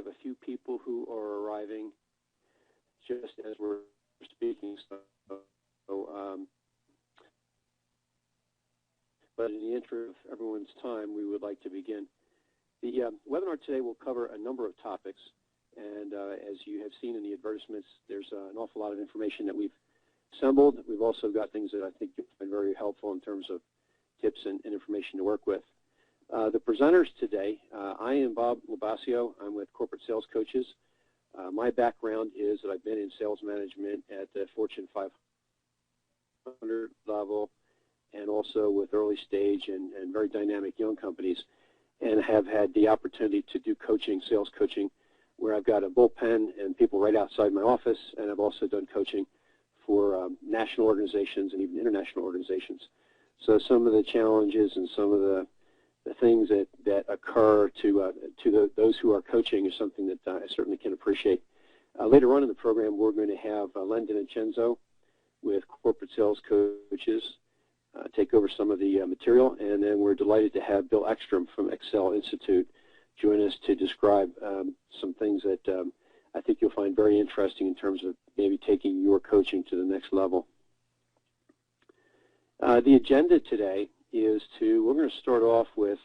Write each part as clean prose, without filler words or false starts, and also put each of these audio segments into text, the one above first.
have a few people who are arriving just as we're speaking. But in the interest of everyone's time, we would like to begin. The webinar today will cover a number of topics, and as you have seen in the advertisements, there's an awful lot of information that we've assembled. We've also got things that I think you'll find very helpful in terms of tips and information to work with. The presenters today, I am Bob Labasio. I'm with Corporate Sales Coaches. My background is that I've been in sales management at the Fortune 500 level and also with early stage and very dynamic young companies, and have had the opportunity to do coaching, sales coaching, where I've got a bullpen and people right outside my office, and I've also done coaching for national organizations and even international organizations. So some of the challenges and some of the things that occur to those who are coaching is something that I certainly can appreciate. Later on in the program, we're going to have Len DiNincenzo with Corporate Sales Coaches take over some of the material, and then we're delighted to have Bill Ekstrom from Excel Institute join us to describe some things that I think you'll find very interesting in terms of maybe taking your coaching to the next level. The agenda today is we're going to start off with,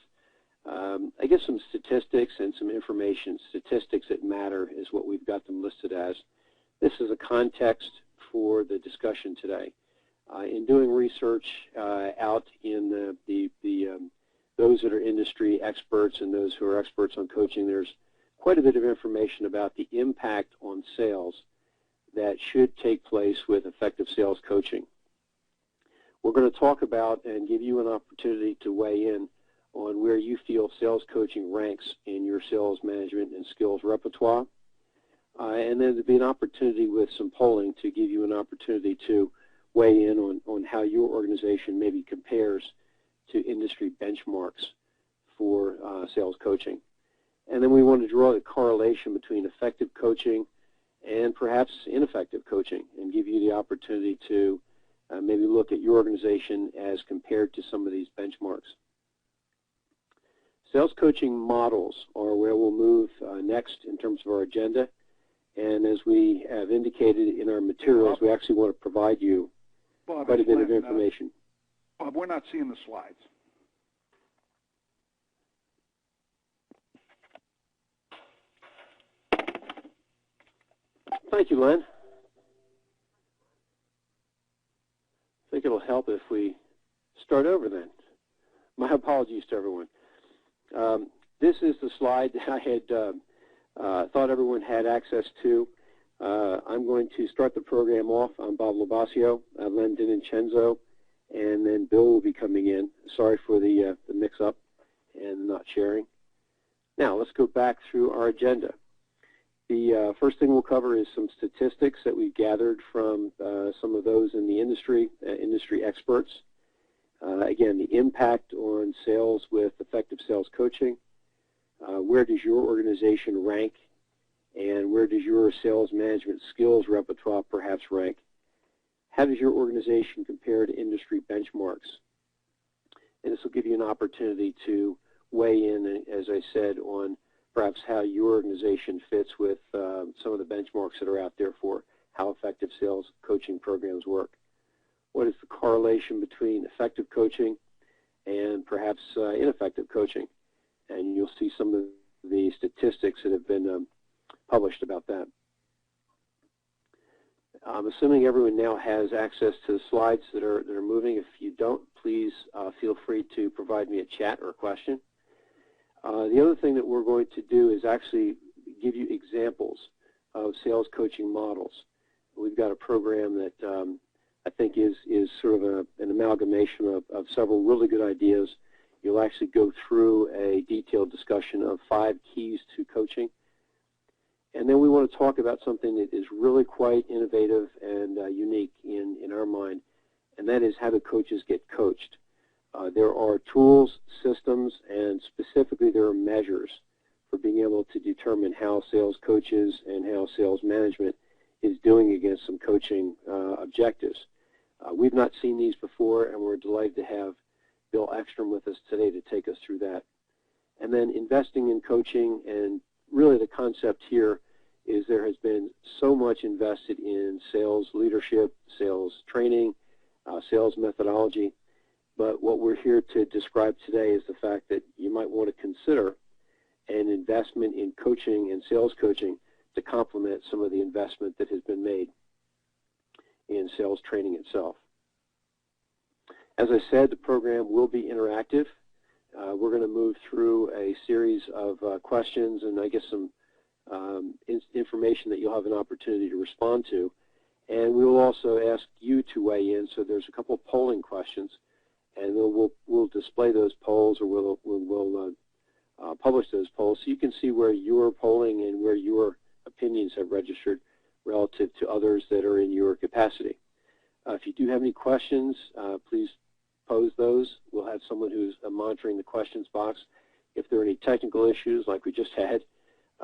I guess, some statistics and some information. Statistics that matter is what we've got them listed as. This is a context for the discussion today. In doing research out in those that are industry experts and those who are experts on coaching, there's quite a bit of information about the impact on sales that should take place with effective sales coaching. We're going to talk about and give you an opportunity to weigh in on where you feel sales coaching ranks in your sales management and skills repertoire. And then there'll be an opportunity with some polling to give you an opportunity to weigh in on how your organization maybe compares to industry benchmarks for sales coaching. And then we want to draw the correlation between effective coaching and perhaps ineffective coaching and give you the opportunity to maybe look at your organization as compared to some of these benchmarks. Sales coaching models are where we'll move next in terms of our agenda. And as we have indicated in our materials, we actually want to provide you quite a bit of information. Bob, we're not seeing the slides. Thank you, Len. I think it'll help if we start over then. My apologies to everyone. This is the slide that I had thought everyone had access to. I'm going to start the program off. I'm Bob Labasio, Len DiNincenzo, and then Bill will be coming in. Sorry for the mix-up and not sharing. Now, let's go back through our agenda. The first thing we'll cover is some statistics that we've gathered from some of those in the industry, industry experts. Again, the impact on sales with effective sales coaching. Where does your organization rank? And where does your sales management skills repertoire perhaps rank? How does your organization compare to industry benchmarks? And this will give you an opportunity to weigh in, as I said, on perhaps how your organization fits with some of the benchmarks that are out there for how effective sales coaching programs work. What is the correlation between effective coaching and perhaps ineffective coaching? And you'll see some of the statistics that have been published about that. I'm assuming everyone now has access to the slides that are moving. If you don't, please feel free to provide me a chat or a question. The other thing that we're going to do is actually give you examples of sales coaching models. We've got a program that I think is sort of an amalgamation of several really good ideas. You'll actually go through a detailed discussion of 5 keys to coaching. And then we want to talk about something that is really quite innovative and unique in our mind, and that is how do coaches get coached. There are tools, systems, and specifically there are measures for being able to determine how sales coaches and how sales management is doing against some coaching objectives. We've not seen these before, and we're delighted to have Bill Ekstrom with us today to take us through that. And then investing in coaching and really the concept here is there has been so much invested in sales leadership, sales training, sales methodology. But what we're here to describe today is the fact that you might want to consider an investment in coaching and sales coaching to complement some of the investment that has been made in sales training itself. As I said, the program will be interactive. We're going to move through a series of questions and I guess some information that you'll have an opportunity to respond to. And we will also ask you to weigh in. So there's a couple of polling questions, and we'll display those polls, or we'll publish those polls so you can see where your polling and where your opinions have registered relative to others that are in your capacity. If you do have any questions, please pose those. We'll have someone who's monitoring the questions box. If there are any technical issues like we just had,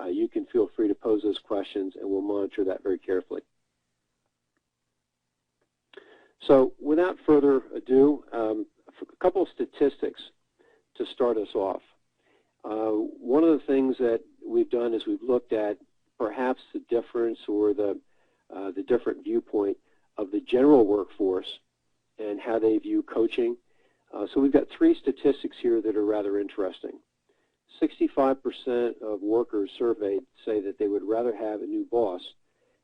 you can feel free to pose those questions, and we'll monitor that very carefully. So without further ado, a couple of statistics to start us off. One of the things that we've done is we've looked at perhaps the difference or the different viewpoint of the general workforce and how they view coaching. So we've got three statistics here that are rather interesting. 65% of workers surveyed say that they would rather have a new boss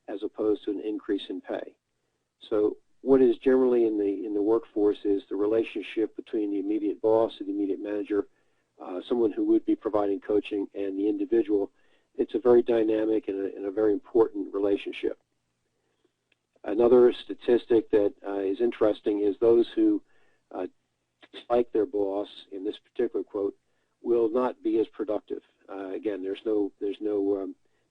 as opposed to an increase in pay. So what is generally in the workforce is the relationship between the immediate boss or the immediate manager, someone who would be providing coaching, and the individual. It's a very dynamic and a very important relationship. Another statistic that is interesting is those who dislike their boss, in this particular quote, will not be as productive. Again, there's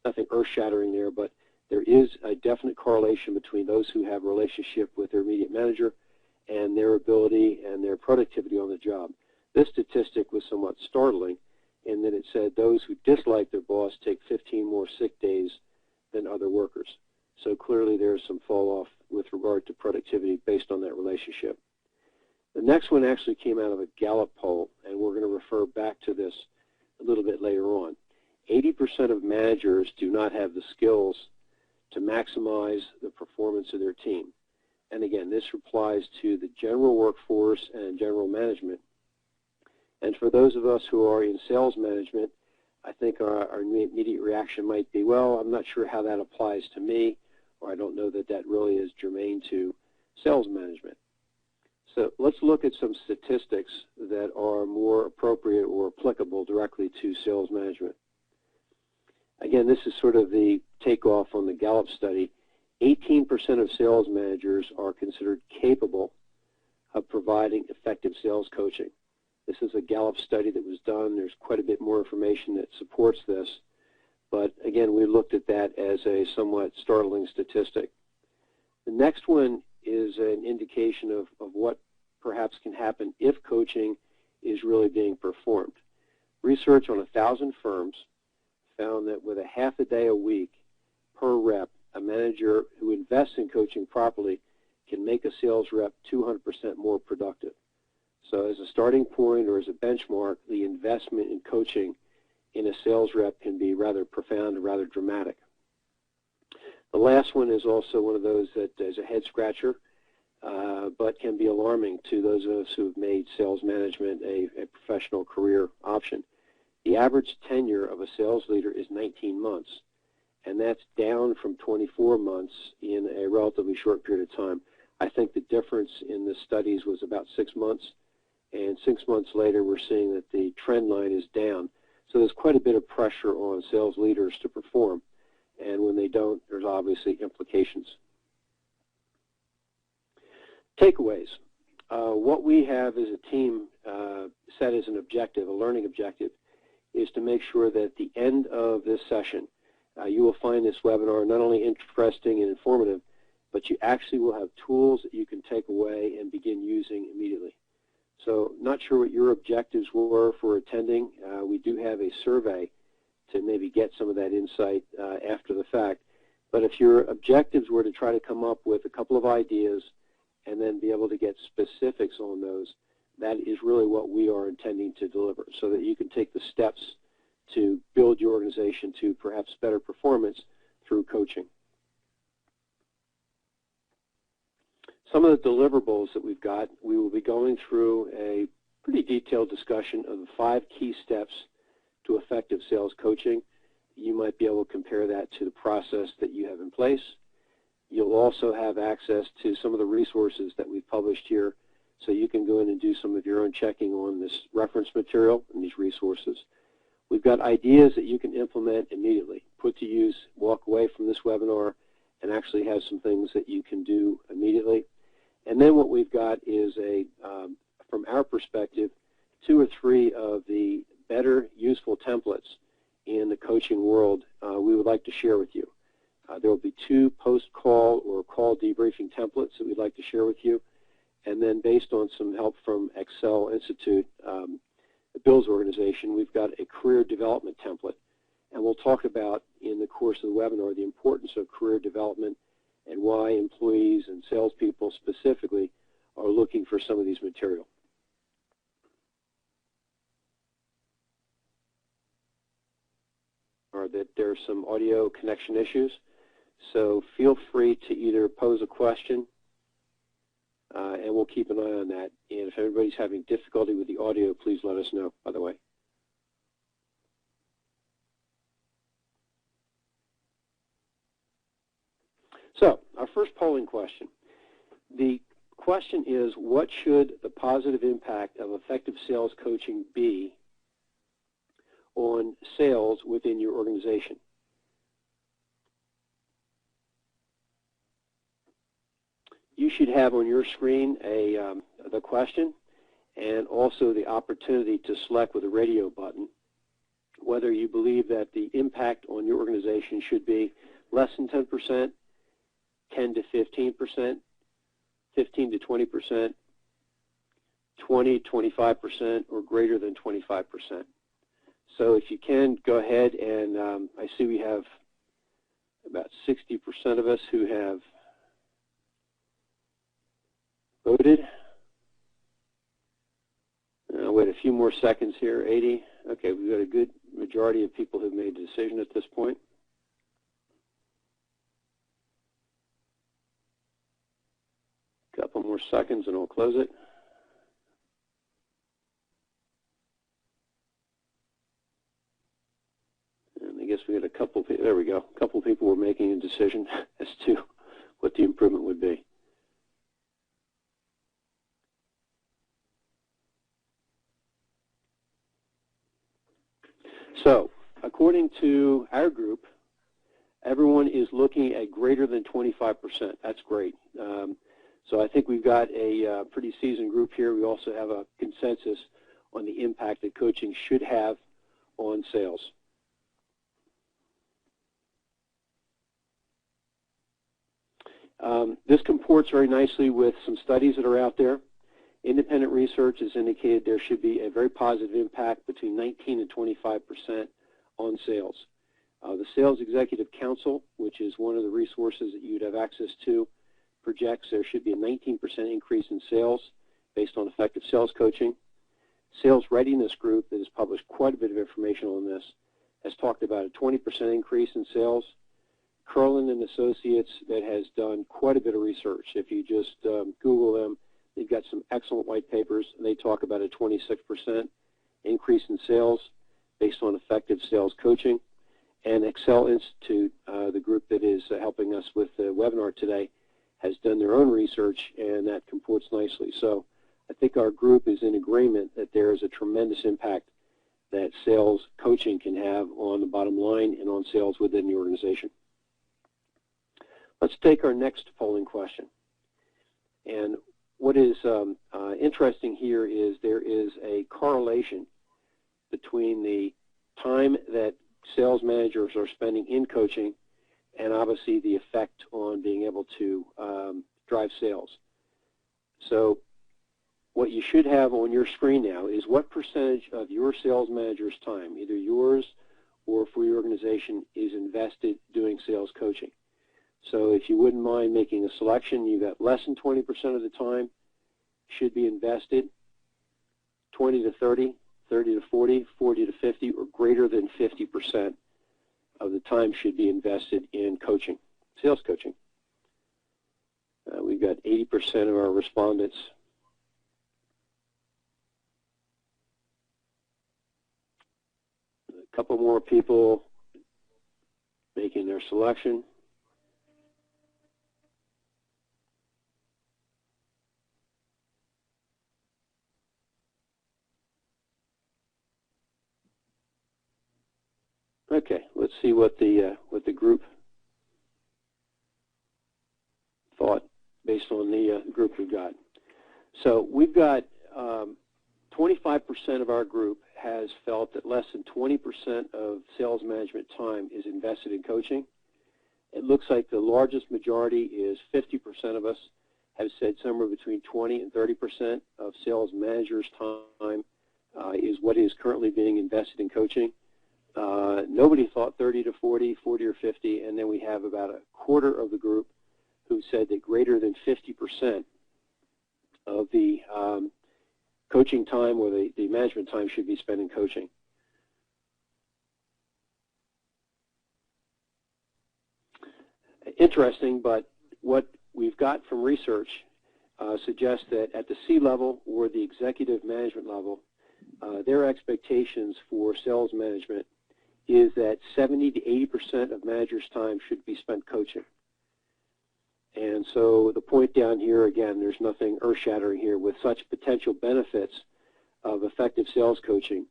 nothing earth-shattering there, but there is a definite correlation between those who have a relationship with their immediate manager and their ability and their productivity on the job. This statistic was somewhat startling in that it said those who dislike their boss take 15 more sick days than other workers. So clearly there's some fall off with regard to productivity based on that relationship. The next one actually came out of a Gallup poll, and we're going to refer back to this a little bit later on. 80% of managers do not have the skills to maximize the performance of their team. And again, this applies to the general workforce and general management. And for those of us who are in sales management, I think our immediate reaction might be, well, I'm not sure how that applies to me, or I don't know that that really is germane to sales management. So let's look at some statistics that are more appropriate or applicable directly to sales management. Again, this is sort of the takeoff on the Gallup study. 18% of sales managers are considered capable of providing effective sales coaching. This is a Gallup study that was done. There's quite a bit more information that supports this. But again, we looked at that as a somewhat startling statistic. The next one is an indication of what perhaps can happen if coaching is really being performed. Research on 1,000 firms found that with a half a day a week per rep, a manager who invests in coaching properly can make a sales rep 200% more productive. So as a starting point or as a benchmark, the investment in coaching in a sales rep can be rather profound and rather dramatic. The last one is also one of those that is a head scratcher, but can be alarming to those of us who have made sales management a professional career option. The average tenure of a sales leader is 19 months, and that's down from 24 months in a relatively short period of time. I think the difference in the studies was about 6 months, and 6 months later we're seeing that the trend line is down. So there's quite a bit of pressure on sales leaders to perform, and when they don't, there's obviously implications. Takeaways. What we have as a team set as an objective, a learning objective, is to make sure that at the end of this session, you will find this webinar not only interesting and informative, but you actually will have tools that you can take away and begin using immediately. So not sure what your objectives were for attending. We do have a survey to maybe get some of that insight after the fact. But if your objectives were to try to come up with a couple of ideas and then be able to get specifics on those, that is really what we are intending to deliver, so that you can take the steps to build your organization to perhaps better performance through coaching. Some of the deliverables that we've got, we will be going through a pretty detailed discussion of the 5 key steps to effective sales coaching. You might be able to compare that to the process that you have in place. You'll also have access to some of the resources that we've published here, so you can go in and do some of your own checking on this reference material and these resources. We've got ideas that you can implement immediately, put to use, walk away from this webinar, and actually have some things that you can do immediately. And then what we've got is, from our perspective, 2 or 3 of the better useful templates in the coaching world we would like to share with you. There will be 2 post-call or call debriefing templates that we'd like to share with you. And then based on some help from Excel Institute, Bill's organization, we've got a career development template. And we'll talk about, in the course of the webinar, the importance of career development and why employees and salespeople specifically are looking for some of these material. Or that there are some audio connection issues. So feel free to either pose a question, and we'll keep an eye on that. And if everybody's having difficulty with the audio, please let us know, by the way. So our first polling question. The question is, what should the positive impact of effective sales coaching be on sales within your organization? You should have on your screen the question and also the opportunity to select with a radio button whether you believe that the impact on your organization should be less than 10%, 10 to 15%, 15 to 20%, 20 to 25%, or greater than 25%. So if you can, go ahead, and I see we have about 60% of us who have voted. I'll wait a few more seconds here. 80. Okay, we've got a good majority of people who've made a decision at this point. A couple more seconds and I'll close it. And I guess we had a couple, there we go, a couple people were making a decision as to what the improvement would be. So, according to our group, everyone is looking at greater than 25%. That's great. So I think we've got a pretty seasoned group here. We also have a consensus on the impact that coaching should have on sales. This comports very nicely with some studies that are out there. Independent research has indicated there should be a very positive impact between 19 and 25% on sales. The Sales Executive Council, which is one of the resources that you'd have access to, projects there should be a 19% increase in sales based on effective sales coaching. Sales Readiness Group, that has published quite a bit of information on this, has talked about a 20% increase in sales. Curlin and Associates, that has done quite a bit of research. If you just Google them, they've got some excellent white papers, and they talk about a 26% increase in sales based on effective sales coaching. And Excel Institute, the group that is helping us with the webinar today, has done their own research, and that comports nicely. So I think our group is in agreement that there is a tremendous impact that sales coaching can have on the bottom line and on sales within the organization. Let's take our next polling question. And what is interesting here is there is a correlation between the time that sales managers are spending in coaching and obviously the effect on being able to drive sales. So what you should have on your screen now is what percentage of your sales manager's time, either yours or for your organization, is invested doing sales coaching. So if you wouldn't mind making a selection, you've got less than 20% of the time should be invested, 20 to 30, 30 to 40, 40 to 50, or greater than 50% of the time should be invested in coaching, sales coaching. We've got 80% of our respondents a couple more people making their selection. Okay, let's see what the group thought based on the group we've got. So we've got 25% of our group has felt that less than 20% of sales management time is invested in coaching. It looks like the largest majority is 50% of us have said somewhere between 20 and 30% of sales managers' time is what is currently being invested in coaching. Nobody thought 30 to 40, 40 or 50, and then we have about a quarter of the group who said that greater than 50% of the coaching time or the management time should be spent in coaching. Interesting, but what we've got from research suggests that at the C-level or the executive management level, their expectations for sales management is that 70 to 80% of managers' time should be spent coaching. And so the point down here, again, there's nothing earth-shattering here. With such potential benefits of effective sales coaching,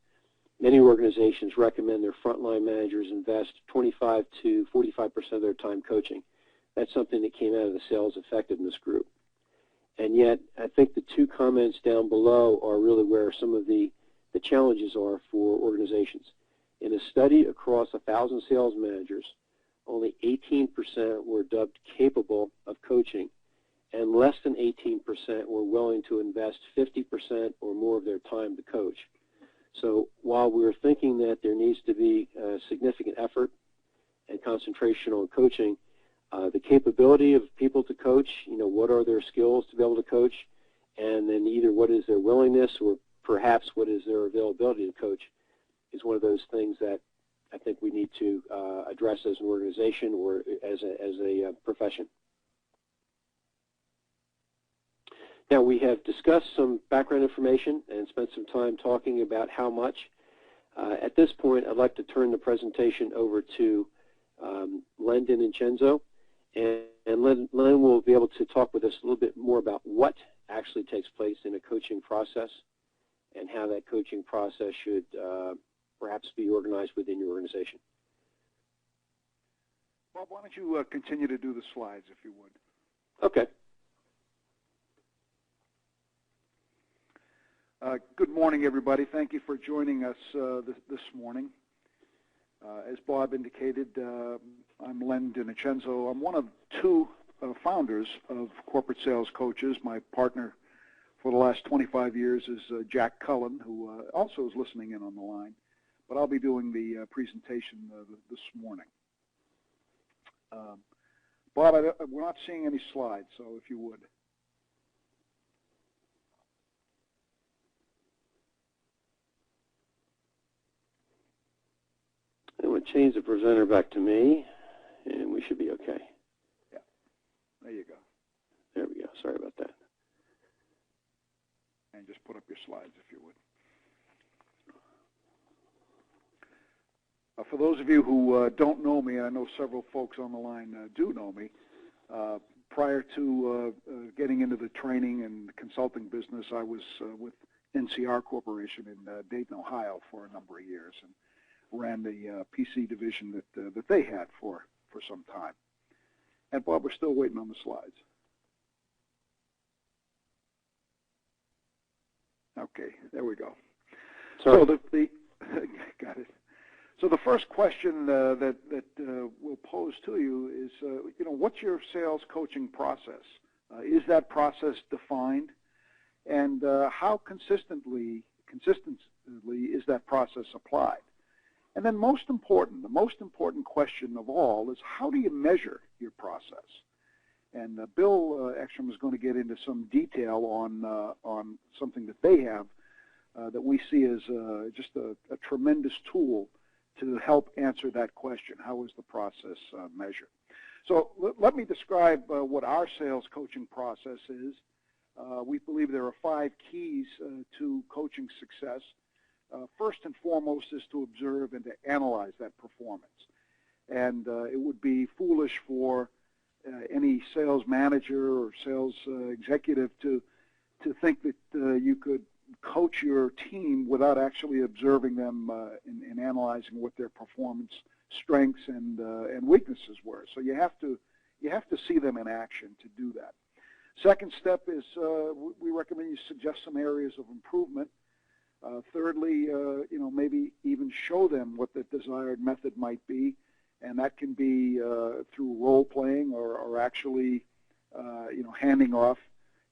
many organizations recommend their frontline managers invest 25 to 45% of their time coaching. That's something that came out of the sales effectiveness group. And yet, I think the two comments down below are really where some of the challenges are for organizations. In a study across 1,000 sales managers, only 18% were dubbed capable of coaching, and less than 18% were willing to invest 50% or more of their time to coach. So while we're thinking that there needs to be significant effort and concentration on coaching, the capability of people to coach, what are their skills to be able to coach, and then either what is their willingness or perhaps what is their availability to coach is one of those things that I think we need to address as an organization or as a profession. Now, we have discussed some background information and spent some time talking about how much. At this point, I'd like to turn the presentation over to Len DiNincenzo, and Len will be able to talk with us a little bit more about what actually takes place in a coaching process and how that coaching process should perhaps be organized within your organization. Bob, why don't you continue to do the slides, if you would? Okay. Good morning, everybody. Thank you for joining us this morning. As Bob indicated, I'm Len DiNincenzo. I'm one of two founders of Corporate Sales Coaches. My partner for the last 25 years is Jack Cullen, who also is listening in on the line. But I'll be doing the presentation this morning. Bob, we're not seeing any slides, so if you would. I'm going to change the presenter back to me, and we should be okay. Yeah, there you go. There we go. Sorry about that. And just put up your slides, if you would. For those of you who don't know me, I know several folks on the line do know me. Prior to getting into the training and consulting business, I was with NCR Corporation in Dayton, Ohio for a number of years and ran the PC division that they had for some time. And Bob, we're still waiting on the slides. Okay, there we go. Sorry. So got it. So the first question that we'll pose to you is, what's your sales coaching process? Is that process defined? And how consistently is that process applied? And then the most important question of all is, how do you measure your process? And Bill Ekstrom is going to get into some detail on something that they have that we see as just a tremendous tool to help answer that question. How is the process measured? So let me describe what our sales coaching process is. We believe there are 5 keys to coaching success. First and foremost is to observe and to analyze that performance. And it would be foolish for any sales manager or sales executive to think that you could coach your team without actually observing them and analyzing what their performance strengths and weaknesses were. So you have to see them in action to do that. Second step is we recommend you suggest some areas of improvement. Thirdly, maybe even show them what the desired method might be, and that can be through role playing or actually handing off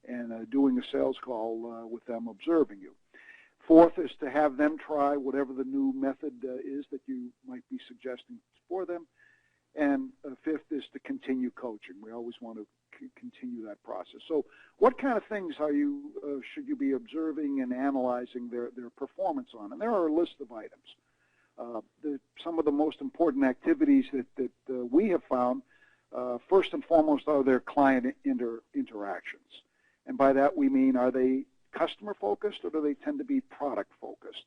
and doing a sales call with them observing you. Fourth is to have them try whatever the new method is that you might be suggesting for them. And fifth is to continue coaching. We always want to continue that process. So what kind of things should you be observing and analyzing their performance on? And there are a list of items. Some of the most important activities that we have found, first and foremost, are their client interactions. And by that we mean, are they customer-focused or do they tend to be product-focused?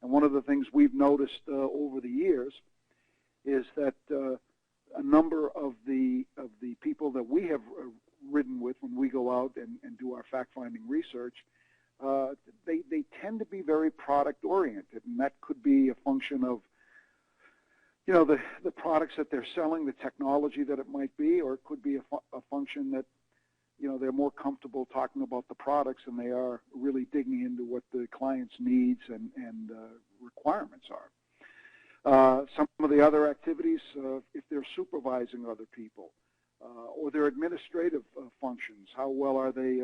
And one of the things we've noticed over the years is that a number of the people that we have ridden with when we go out and do our fact-finding research, they tend to be very product-oriented, and that could be a function of the products that they're selling, the technology that it might be, or it could be a function that they're more comfortable talking about the products and they are really digging into what the client's needs and requirements are. Some of the other activities, if they're supervising other people, or their administrative functions, how well are they,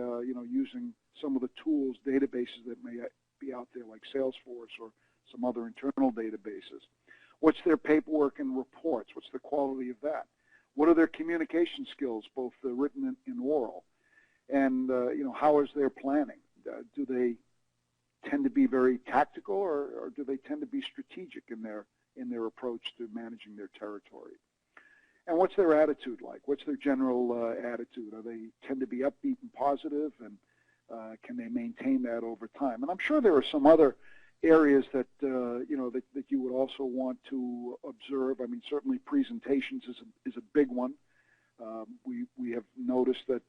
using some of the tools, databases that may be out there like Salesforce or some other internal databases. What's their paperwork and reports? What's the quality of that? What are their communication skills, both written and oral? And how is their planning? Do they tend to be very tactical, or do they tend to be strategic in their approach to managing their territory? And what's their attitude like? What's their general attitude? Are they tend to be upbeat and positive, and can they maintain that over time? And I'm sure there are some other areas that that you would also want to observe. I mean, certainly presentations is a big one. We have noticed that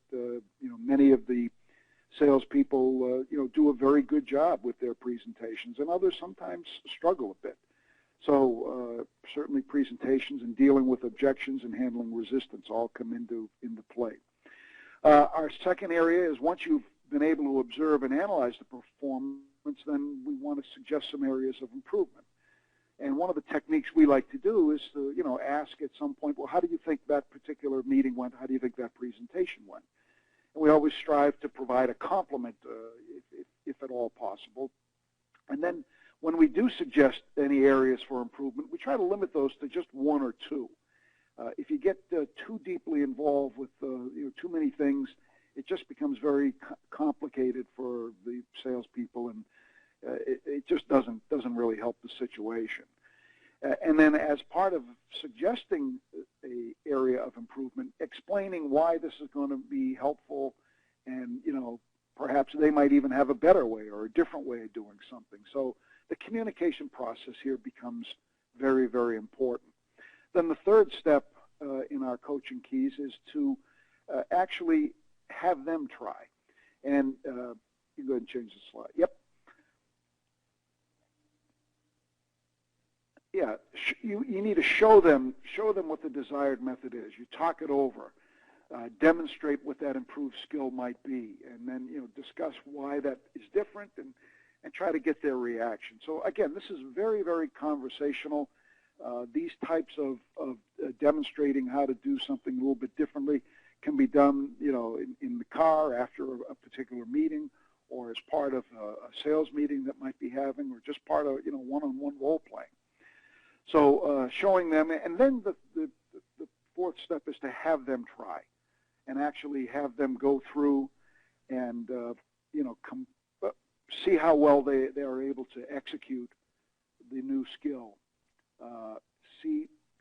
many of the salespeople do a very good job with their presentations, and others sometimes struggle a bit. So certainly presentations and dealing with objections and handling resistance all come into play. Our second area is, once you've been able to observe and analyze the performance, then we want to suggest some areas of improvement. And one of the techniques we like to do is to ask at some point, well, how do you think that particular meeting went? How do you think that presentation went? And we always strive to provide a compliment, if at all possible. And then when we do suggest any areas for improvement, we try to limit those to just one or two. If you get too deeply involved with too many things, it just becomes very complicated for the salespeople, and it just doesn't really help the situation. And then, as part of suggesting an area of improvement, explaining why this is going to be helpful, and perhaps they might even have a better way or a different way of doing something. So the communication process here becomes very, very important. Then the third step in our coaching keys is to actually have them try. And you can go ahead and change the slide. Yep. Yeah, you need to show them what the desired method is. You talk it over, demonstrate what that improved skill might be, and then discuss why that is different, and try to get their reaction. So again, this is very, very conversational. These types of demonstrating how to do something a little bit differently can be done, in the car after a particular meeting, or as part of a sales meeting that might be having, or just part of one-on-one role playing. So showing them, and then the fourth step is to have them try, and actually have them go through and see how well they are able to execute the new skill.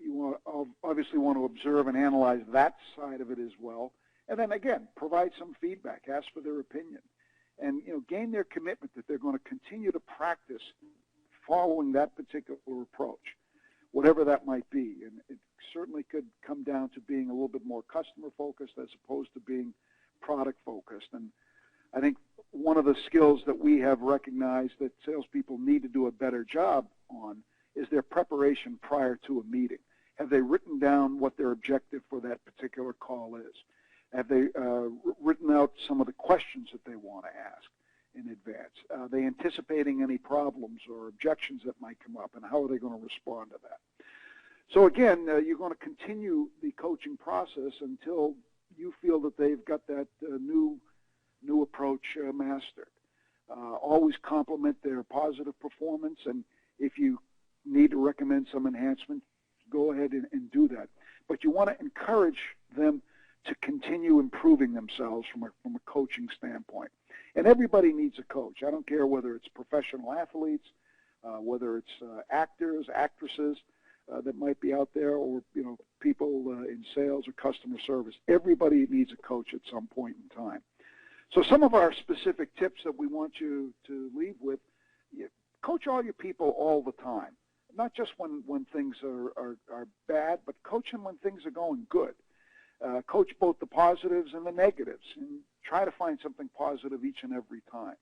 You obviously want to observe and analyze that side of it as well. And then again, provide some feedback, ask for their opinion, and gain their commitment that they're going to continue to practice following that particular approach, whatever that might be. And it certainly could come down to being a little bit more customer focused as opposed to being product focused. And I think one of the skills that we have recognized that salespeople need to do a better job on is their preparation prior to a meeting. Have they written down what their objective for that particular call is? Have they written out some of the questions that they want to ask in advance? Are they anticipating any problems or objections that might come up, and how are they going to respond to that? So again, you're going to continue the coaching process until you feel that they've got that new approach mastered. Always compliment their positive performance, and if you need to recommend some enhancement, go ahead and do that. But you want to encourage them to continue improving themselves from a coaching standpoint. And everybody needs a coach. I don't care whether it's professional athletes, whether it's actors, actresses that might be out there, or people in sales or customer service. Everybody needs a coach at some point in time. So some of our specific tips that we want you to leave with: coach all your people all the time. Not just when things are bad, but coach them when things are going good. Coach both the positives and the negatives, and try to find something positive each and every time.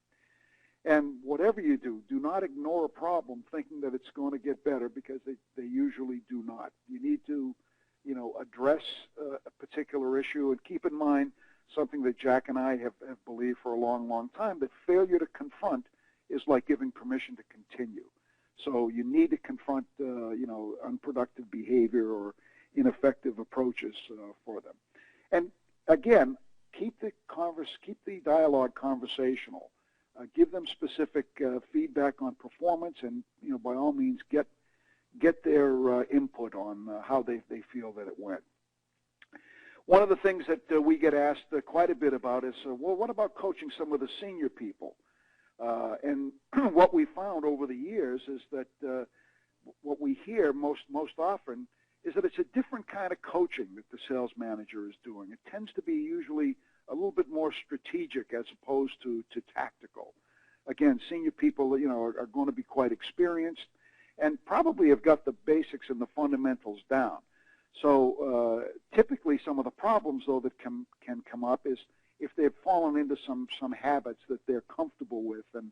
And whatever you do, do not ignore a problem thinking that it's going to get better, because they usually do not. You need to, address a particular issue, and keep in mind something that Jack and I have believed for a long, long time, that failure to confront is like giving permission to continue. So you need to confront, unproductive behavior or ineffective approaches for them. And again, keep the dialogue conversational. Give them specific feedback on performance, and by all means get their input on how they feel that it went. One of the things that we get asked quite a bit about is, well, what about coaching some of the senior people? And what we found over the years is that what we hear most often is that it's a different kind of coaching that the sales manager is doing. It tends to be usually a little bit more strategic as opposed to tactical. Again, senior people, are going to be quite experienced and probably have got the basics and the fundamentals down. So typically some of the problems, though, that can come up is if they've fallen into some habits that they're comfortable with, and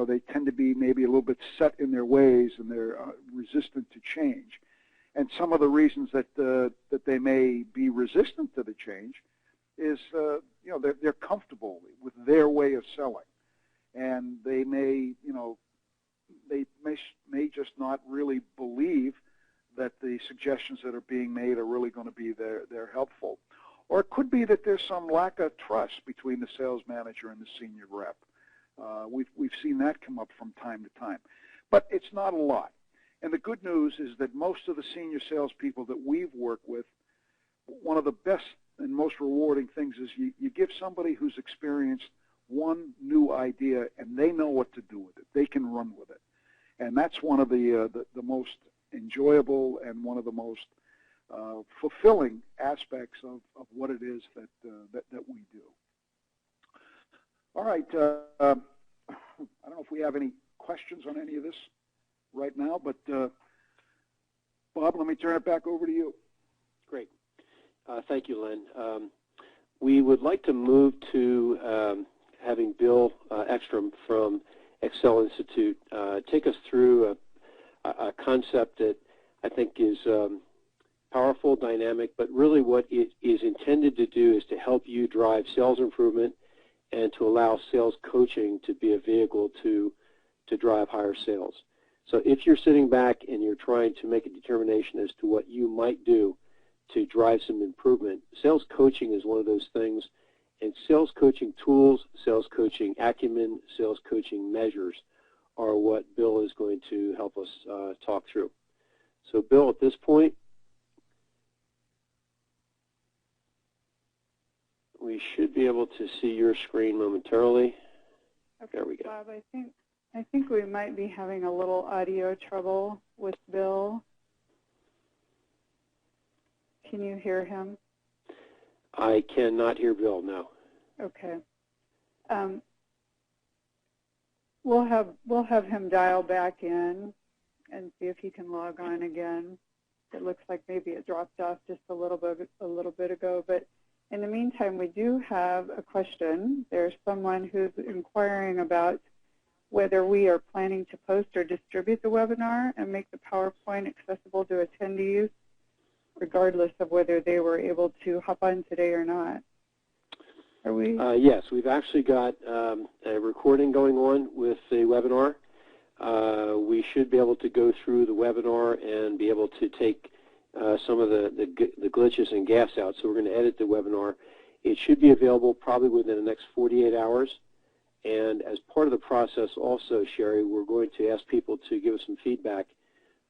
they tend to be maybe a little bit set in their ways, and they're resistant to change. And some of the reasons that they may be resistant to the change is they're comfortable with their way of selling, and they may just not really believe that the suggestions that are being made are really going to be they're helpful. Or it could be that there's some lack of trust between the sales manager and the senior rep. We've seen that come up from time to time. But it's not a lot. And the good news is that most of the senior salespeople that we've worked with, one of the best and most rewarding things is you give somebody who's experienced one new idea, and they know what to do with it. They can run with it. And that's one of the most enjoyable and one of the most fulfilling aspects of what it is that we do. All right. I don't know if we have any questions on any of this right now, but Bob, let me turn it back over to you. Great. Thank you, Len. We would like to move to having Bill Ekstrom from Excel Institute take us through a concept that I think is powerful, dynamic, but really what it is intended to do is to help you drive sales improvement and to allow sales coaching to be a vehicle to drive higher sales. So if you're sitting back and you're trying to make a determination as to what you might do to drive some improvement, sales coaching is one of those things, and sales coaching tools, sales coaching acumen, sales coaching measures are what Bill is going to help us talk through. So Bill, at this point, we should be able to see your screen momentarily. Okay, there we go. Bob, I think we might be having a little audio trouble with Bill. Can you hear him? I cannot hear Bill, no. Okay. We'll have him dial back in and see if he can log on again. It looks like maybe it dropped off just a little bit ago, but in the meantime, we do have a question. There's someone who's inquiring about whether we are planning to post or distribute the webinar and make the PowerPoint accessible to attendees, regardless of whether they were able to hop on today or not. Are we? Yes, we've actually got a recording going on with the webinar. We should be able to go through the webinar and be able to take some of the glitches and gaffes out. So we're going to edit the webinar. It should be available probably within the next 48 hours. And as part of the process also, Sherry, we're going to ask people to give us some feedback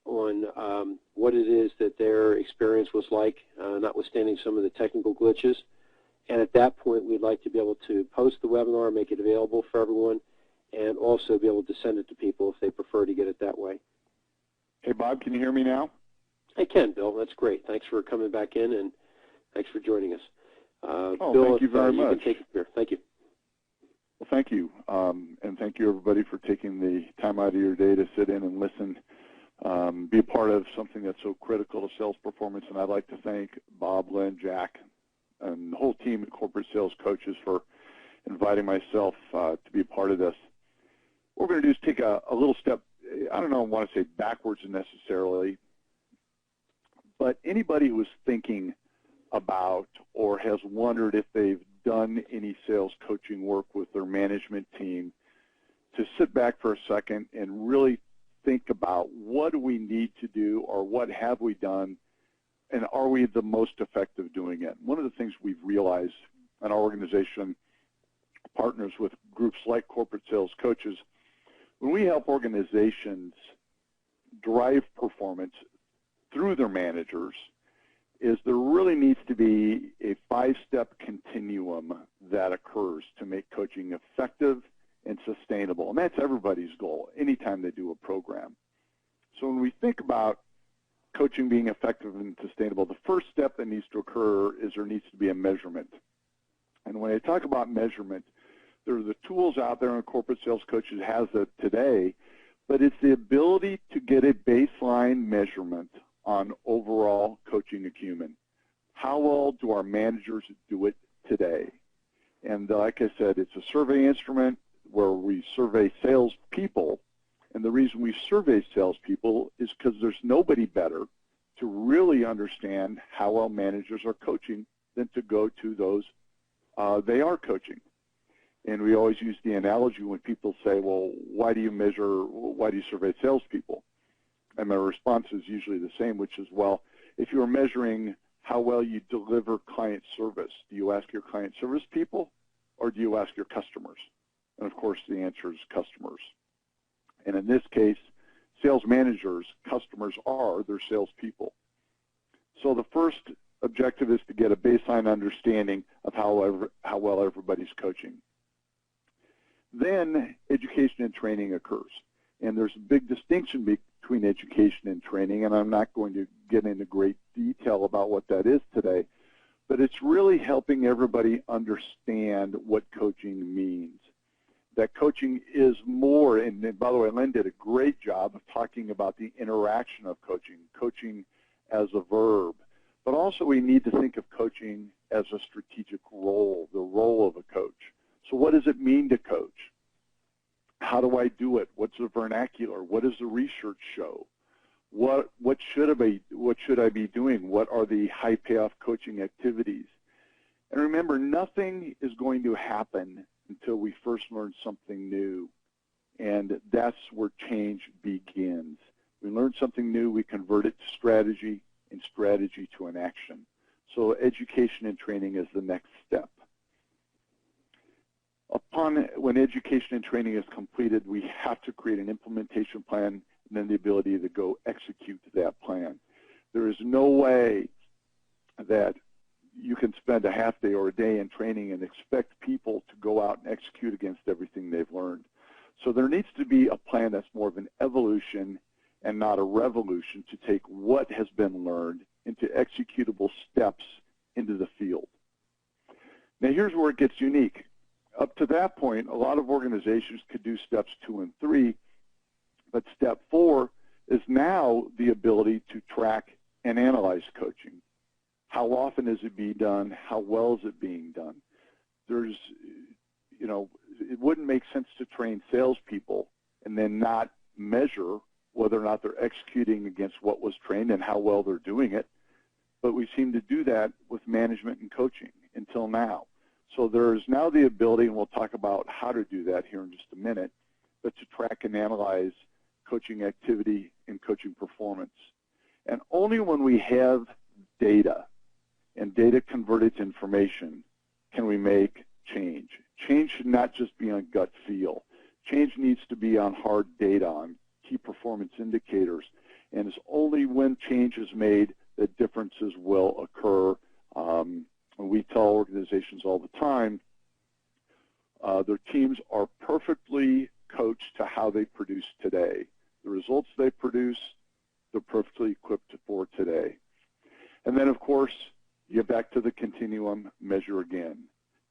on what it is that their experience was like, notwithstanding some of the technical glitches. And at that point, we'd like to be able to post the webinar, make it available for everyone, and also be able to send it to people if they prefer to get it that way. Hey, Bob, can you hear me now? I can, Bill. That's great. Thanks for coming back in, and thanks for joining us. Bill, thank you very much. You can take it here. Thank you. Well, thank you. And thank you, everybody, for taking the time out of your day to sit in and listen, be a part of something that's so critical to sales performance. And I'd like to thank Bob, Lynn, Jack, and the whole team of corporate sales coaches for inviting myself to be a part of this. What we're going to do is take a little step, I don't know, I want to say backwards necessarily, but anybody who is thinking about or has wondered if they've done any sales coaching work with their management team, to sit back for a second and really think about what do we need to do or what have we done, and are we the most effective doing it? One of the things we've realized in our organization, partners with groups like corporate sales coaches, when we help organizations drive performance through their managers, is there really needs to be a 5-step continuum that occurs to make coaching effective and sustainable. And that's everybody's goal anytime they do a program. So when we think about coaching being effective and sustainable, the first step that needs to occur is there needs to be a measurement. And when I talk about measurement, there are the tools out there, and corporate sales coaches has it today, but it's the ability to get a baseline measurement on overall coaching acumen. How well do our managers do it today? And like I said, it's a survey instrument where we survey salespeople. And the reason we survey salespeople is because there's nobody better to really understand how well managers are coaching than to go to those they are coaching. And we always use the analogy when people say, well, why do you survey salespeople? And my response is usually the same, which is, well, if you're measuring how well you deliver client service, do you ask your client service people or do you ask your customers? And of course, the answer is customers. And in this case, sales managers, customers are their salespeople. So the first objective is to get a baseline understanding of how well everybody's coaching. Then education and training occurs. And there's a big distinction between education and training, and I'm not going to get into great detail about what that is today, but it's really helping everybody understand what coaching means. That coaching is more, and by the way, Lynn did a great job of talking about the interaction of coaching as a verb, but also we need to think of coaching as a strategic role, the role of a coach. So what does it mean to coach? How do I do it? What's the vernacular? What does the research show? What should I be doing? What are the high payoff coaching activities? And remember, nothing is going to happen until we first learn something new. And that's where change begins. We learn something new, we convert it to strategy, and strategy to an action. So education and training is the next step. When education and training is completed, we have to create an implementation plan and then the ability to go execute that plan. There is no way that you can spend a half day or a day in training and expect people to go out and execute against everything they've learned. So there needs to be a plan that's more of an evolution and not a revolution to take what has been learned into executable steps into the field. Now here's where it gets unique. Up to that point, a lot of organizations could do steps 2 and 3, but step 4 is now the ability to track and analyze coaching. How often is it being done? How well is it being done? There's, you know, it wouldn't make sense to train salespeople and then not measure whether or not they're executing against what was trained and how well they're doing it. But we seem to do that with management and coaching until now. So there's now the ability, and we'll talk about how to do that here in just a minute, but to track and analyze coaching activity and coaching performance. And only when we have data and data converted to information can we make change. Change should not just be on gut feel. Change needs to be on hard data, on key performance indicators. And it's only when change is made that differences will occur. We tell organizations all the time, their teams are perfectly coached to how they produce today. The results they produce, they're perfectly equipped for today. And then, of course, you get back to the continuum, measure again.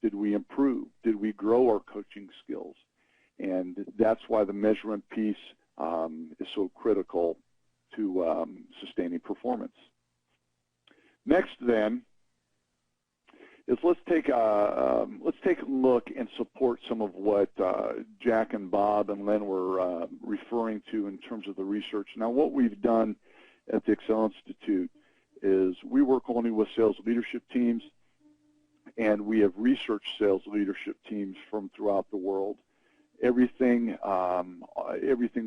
Did we improve? Did we grow our coaching skills? And that's why the measurement piece is so critical to sustaining performance. Next, then, is let's take a look and support some of what Jack and Bob and Len were referring to in terms of the research. Now, what we've done at the Excel Institute is we work only with sales leadership teams, and we have researched sales leadership teams from throughout the world. Everything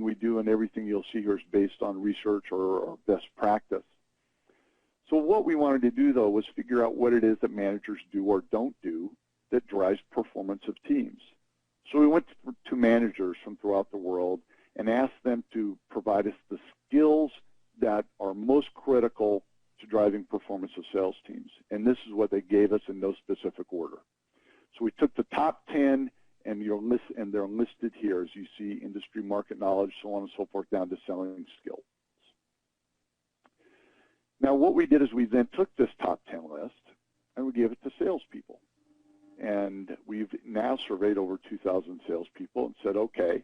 we do and everything you'll see here is based on research or best practice. So what we wanted to do, though, was figure out what it is that managers do or don't do that drives performance of teams. So we went to managers from throughout the world and asked them to provide us the skills that are most critical to driving performance of sales teams. And this is what they gave us in no specific order. So we took the top 10, and they're listed here, as you see: industry, market knowledge, so on and so forth, down to selling skills. Now, what we did is we then took this top 10 list and we gave it to salespeople. And we've now surveyed over 2,000 salespeople and said, okay,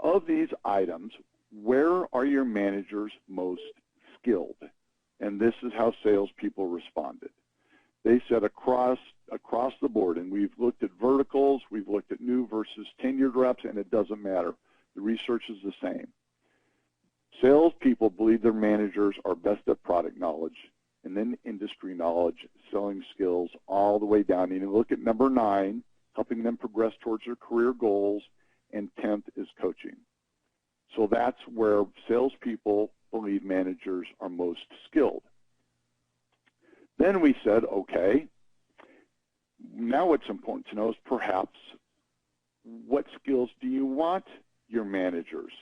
of these items, where are your managers most skilled? And this is how salespeople responded. They said across the board, and we've looked at verticals, we've looked at new versus tenured reps, and it doesn't matter. The research is the same. Salespeople believe their managers are best at product knowledge, and then industry knowledge, selling skills, all the way down. And you look at number 9, helping them progress towards their career goals, and 10th is coaching. So that's where salespeople believe managers are most skilled. Then we said, okay, now what's important to know is perhaps what skills do you want your managers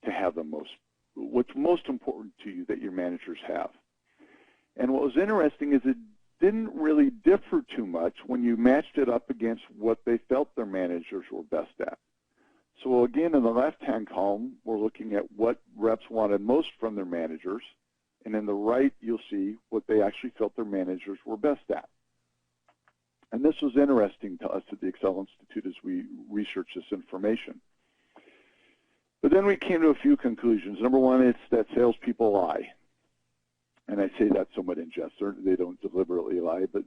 to have the most? What's most important to you that your managers have? And what was interesting is it didn't really differ too much when you matched it up against what they felt their managers were best at. So again, in the left-hand column, we're looking at what reps wanted most from their managers, and in the right, you'll see what they actually felt their managers were best at. And this was interesting to us at the Excel Institute as we researched this information. But then we came to a few conclusions. Number one, it's that salespeople lie. And I say that somewhat in jest. They don't deliberately lie, but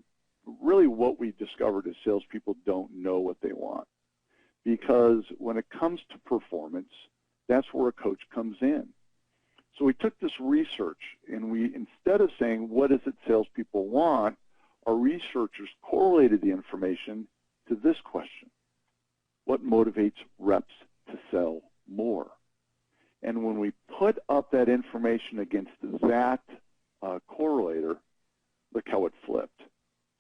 really what we discovered is salespeople don't know what they want. Because when it comes to performance, that's where a coach comes in. So we took this research, and we, instead of saying, what is it salespeople want, our researchers correlated the information to this question: what motivates reps to sell more? And when we put up that information against that correlator, look how it flipped.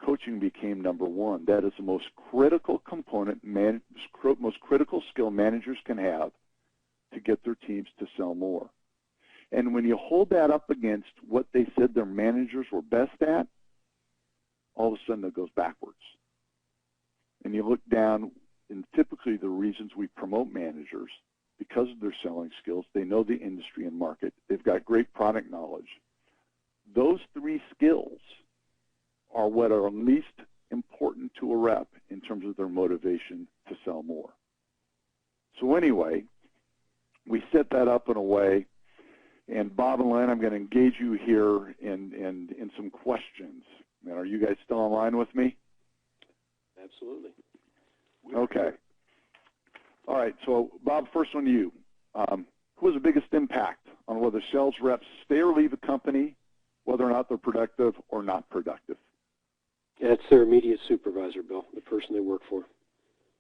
Coaching became number 1. That is the most critical component, most critical skill managers can have to get their teams to sell more. And when you hold that up against what they said their managers were best at, all of a sudden it goes backwards. And you look down, and typically the reasons we promote managers, because of their selling skills, they know the industry and market, they've got great product knowledge. Those three skills are what are least important to a rep in terms of their motivation to sell more. So anyway, we set that up in a way, and Bob and Len, I'm going to engage you here in some questions. Now, are you guys still online with me? Absolutely. Okay. All right, so Bob, first one to you. Who has the biggest impact on whether sales reps stay or leave a company, whether or not they're productive or not productive? Yeah, it's their immediate supervisor, Bill, the person they work for.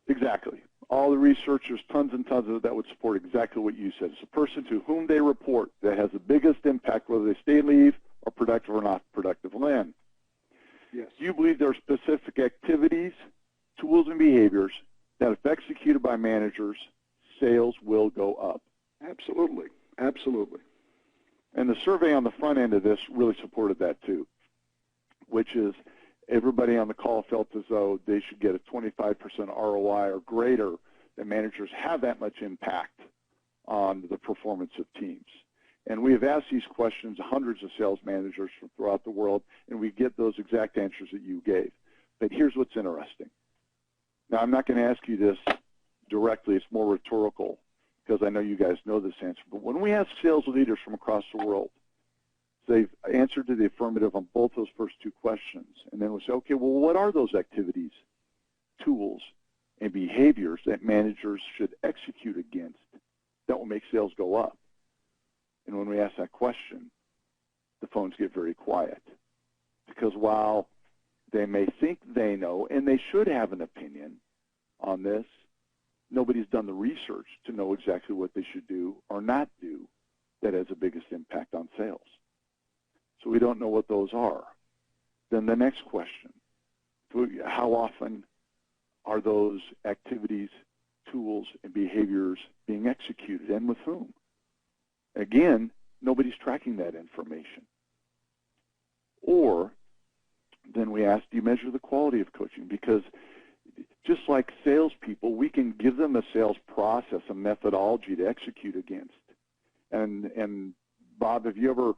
Exactly. All the research, there's tons and tons of it that would support exactly what you said. It's the person to whom they report that has the biggest impact, whether they stay, leave, or productive or not productive. Len, Yes. do you believe there are specific activities, tools, and behaviors that if executed by managers, sales will go up? Absolutely. Absolutely. And the survey on the front end of this really supported that too, which is everybody on the call felt as though they should get a 25% ROI or greater, that managers have that much impact on the performance of teams. And we have asked these questions to hundreds of sales managers from throughout the world, and we get those exact answers that you gave. But here's what's interesting. Now, I'm not going to ask you this directly. It's more rhetorical because I know you guys know this answer. But when we ask sales leaders from across the world, they've answered to the affirmative on both those first two questions. And then we'll say, okay, well, what are those activities, tools, and behaviors that managers should execute against that will make sales go up? And when we ask that question, the phones get very quiet. Because while they may think they know, and they should have an opinion on this, nobody's done the research to know exactly what they should do or not do that has the biggest impact on sales. So we don't know what those are. Then the next question, how often are those activities, tools, and behaviors being executed, and with whom? Again, nobody's tracking that information. Or then we ask, do you measure the quality of coaching? Because just like salespeople, we can give them a sales process, a methodology to execute against. And Bob, have you ever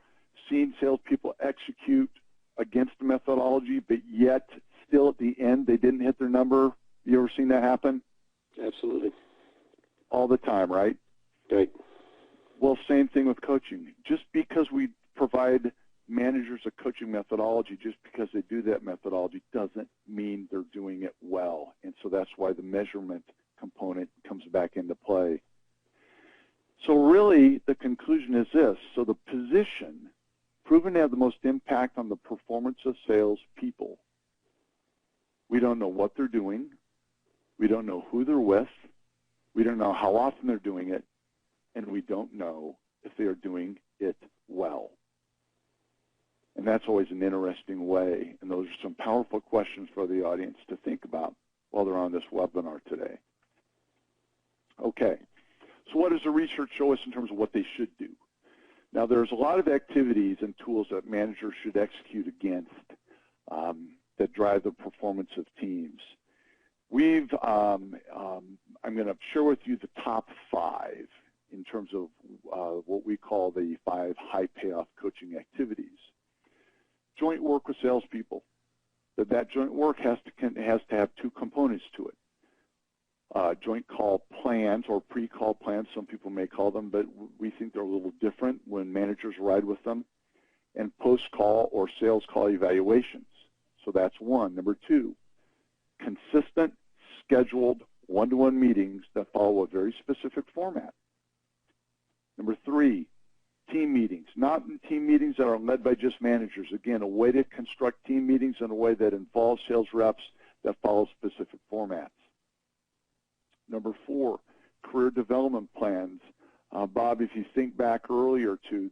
seen salespeople execute against the methodology, but yet still at the end they didn't hit their number? You ever seen that happen? Absolutely. All the time, right? Right. Well, same thing with coaching. Just because we provide managers a coaching methodology, just because they do that methodology doesn't mean they're doing it well. And so that's why the measurement component comes back into play. So really, the conclusion is this. So the position proven to have the most impact on the performance of sales people, we don't know what they're doing. We don't know who they're with. We don't know how often they're doing it. And we don't know if they are doing it well. And that's always an interesting way. And those are some powerful questions for the audience to think about while they're on this webinar today. Okay. So what does the research show us in terms of what they should do? Now, there's a lot of activities and tools that managers should execute against that drive the performance of teams. I'm going to share with you the top 5 in terms of what we call the 5 high payoff coaching activities. Joint work with salespeople. That joint work has to have 2 components to it. Joint call plans or pre-call plans, some people may call them, but we think they're a little different when managers ride with them, and post-call or sales call evaluations. So that's 1. Number 2, consistent, scheduled one-to-one meetings that follow a very specific format. Number 3, team meetings, not team meetings that are led by just managers. Again, a way to construct team meetings in a way that involves sales reps that follow specific formats. Number 4, career development plans. Bob, if you think back earlier to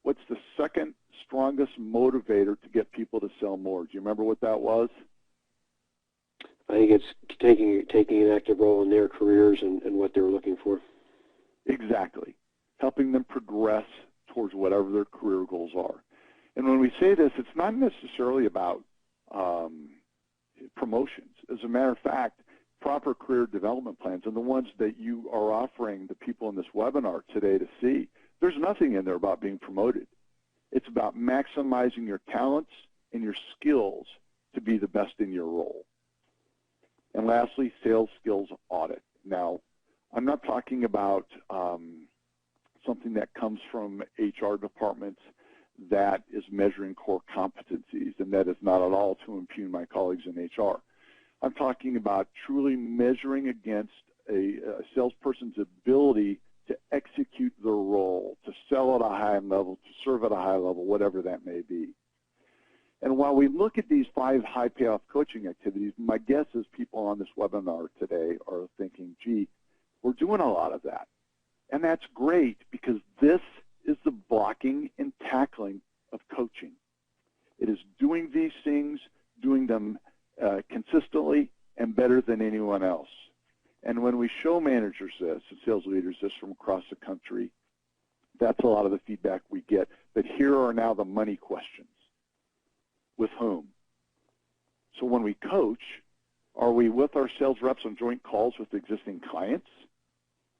what's the second strongest motivator to get people to sell more? Do you remember what that was? I think it's taking an active role in their careers and what they're looking for. Exactly. Helping them progress towards whatever their career goals are. And when we say this, it's not necessarily about promotions. As a matter of fact, proper career development plans, and the ones that you are offering the people in this webinar today to see, there's nothing in there about being promoted. It's about maximizing your talents and your skills to be the best in your role. And lastly, sales skills audit. Now, I'm not talking about something that comes from HR departments that is measuring core competencies, and that is not at all to impugn my colleagues in HR. I'm talking about truly measuring against a salesperson's ability to execute their role, to sell at a high level, to serve at a high level, whatever that may be. And while we look at these 5 high payoff coaching activities, my guess is people on this webinar today are thinking, gee, we're doing a lot of that. And that's great, because this is the blocking and tackling of coaching. It is doing these things, doing them consistently and better than anyone else. And when we show managers this and sales leaders this from across the country, that's a lot of the feedback we get. But here are now the money questions. With whom? So when we coach, are we with our sales reps on joint calls with existing clients?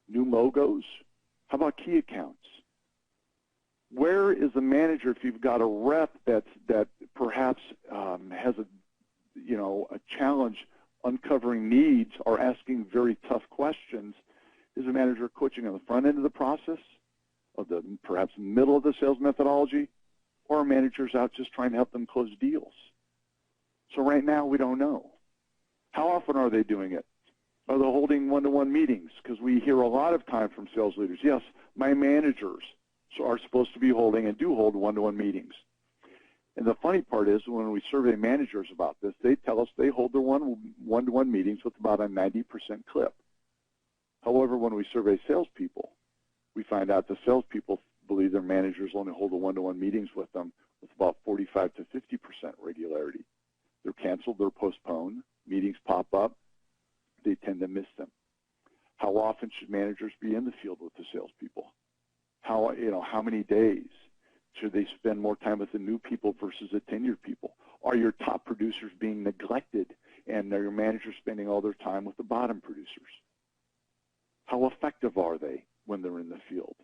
New logos? How about key accounts? Where is the manager if you've got a rep that perhaps has a challenge uncovering needs or asking very tough questions? Is the manager coaching on the front end of the process, or the perhaps middle of the sales methodology, or are managers out just trying to help them close deals? So right now we don't know. How often are they doing it? Are they holding one-to-one meetings? Because we hear a lot of time from sales leaders, yes, my managers are supposed to be holding and do hold one-to-one meetings. And the funny part is when we survey managers about this, they tell us they hold their one-to-one meetings with about a 90% clip. However, when we survey salespeople, we find out the salespeople believe their managers only hold one-to-one meetings with them with about 45 to 50% regularity. They're canceled, they're postponed, meetings pop up, they tend to miss them. How often should managers be in the field with the salespeople? How many days? Should they spend more time with the new people versus the tenured people? Are your top producers being neglected, and are your managers spending all their time with the bottom producers? How effective are they when they're in the field?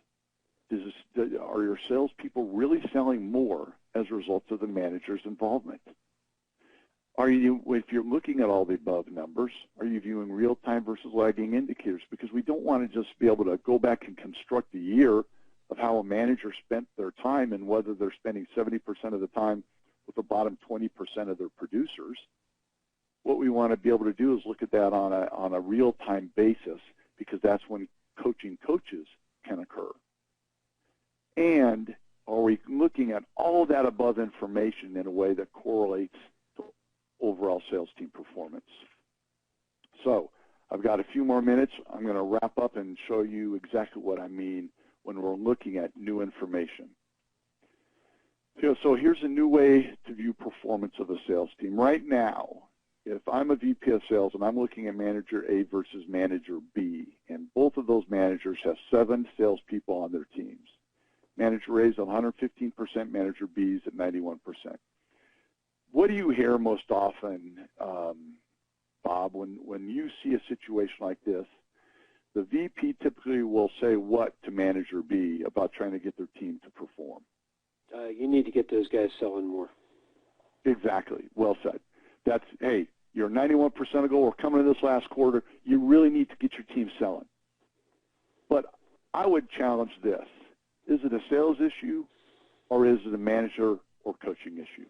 Are your salespeople really selling more as a result of the manager's involvement? If you're looking at all the above numbers, are you viewing real-time versus lagging indicators? Because we don't want to just be able to go back and construct a year of how a manager spent their time and whether they're spending 70% of the time with the bottom 20% of their producers. What we want to be able to do is look at that on a real-time basis, because that's when coaching coaches can occur. And are we looking at all of that above information in a way that correlates to overall sales team performance? So I've got a few more minutes. I'm going to wrap up and show you exactly what I mean when we're looking at new information. So here's a new way to view performance of a sales team. Right now, if I'm a VP of sales and I'm looking at manager A versus manager B, and both of those managers have 7 salespeople on their teams. Manager A is 115%, manager B is at 91%. What do you hear most often, Bob, when you see a situation like this? The VP typically will say what to manager B about trying to get their team to perform? You need to get those guys selling more. Exactly. Well said. That's, hey, you're 91% of goal. We're coming to this last quarter. You really need to get your team selling. But I would challenge this. Is it a sales issue, or is it a manager or coaching issue?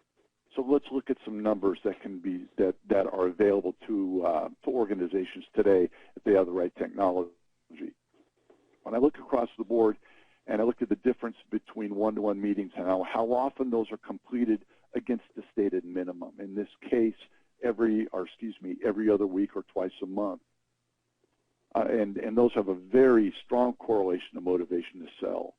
So let's look at some numbers that can be that are available to organizations today if they have the right technology. When I look across the board and I look at the difference between one-to-one meetings and how often those are completed against the stated minimum. In this case, every other week or twice a month. And those have a very strong correlation to motivation to sell.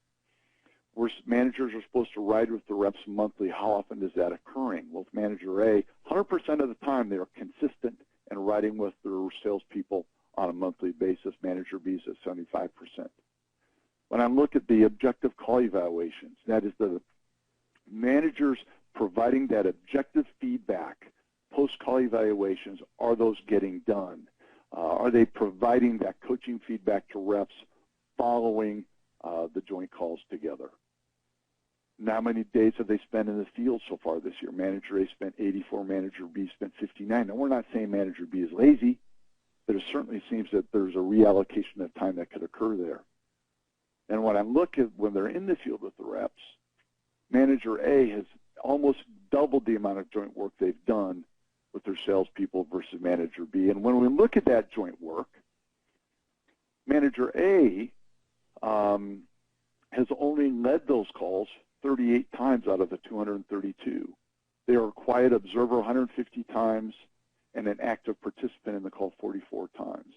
Where managers are supposed to ride with the reps monthly, how often is that occurring? Well, with manager A, 100% of the time they are consistent and riding with their salespeople on a monthly basis. Manager B is at 75%. When I look at the objective call evaluations, that is the managers providing that objective feedback post-call evaluations, are those getting done? Are they providing that coaching feedback to reps following the joint calls together? And how many days have they spent in the field so far this year? Manager A spent 84, Manager B spent 59. Now, we're not saying Manager B is lazy, but it certainly seems that there's a reallocation of time that could occur there. And when I look at when they're in the field with the reps, Manager A has almost doubled the amount of joint work they've done with their salespeople versus Manager B. And when we look at that joint work, Manager A has only led those calls 38 times out of the 232. They are a quiet observer 150 times and an active participant in the call 44 times.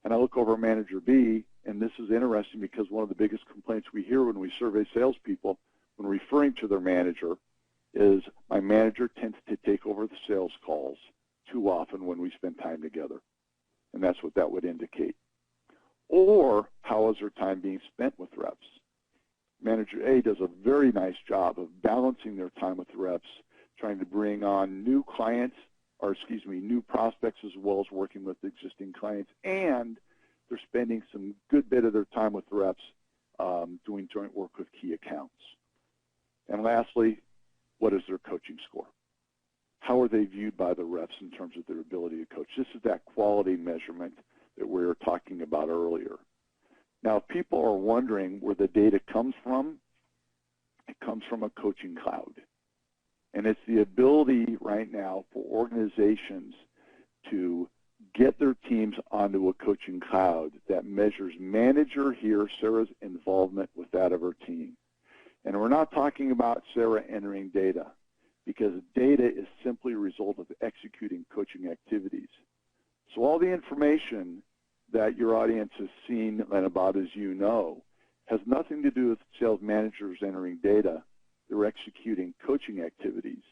And I look over at Manager B, and this is interesting because one of the biggest complaints we hear when we survey salespeople when referring to their manager is, my manager tends to take over the sales calls too often when we spend time together. And that's what that would indicate. Or, how is their time being spent with reps? Manager A does a very nice job of balancing their time with reps, trying to bring on new clients, or excuse me, new prospects, as well as working with existing clients, and they're spending some good bit of their time with reps doing joint work with key accounts. And lastly, what is their coaching score? How are they viewed by the reps in terms of their ability to coach? This is that quality measurement that we were talking about earlier. Now, if people are wondering where the data comes from, it comes from a coaching cloud. And it's the ability right now for organizations to get their teams onto a coaching cloud that measures manager here, Sarah's involvement with that of her team. And we're not talking about Sarah entering data, because data is simply a result of executing coaching activities. So all the information that your audience has seen and about, as you know, has nothing to do with sales managers entering data. They're executing coaching activities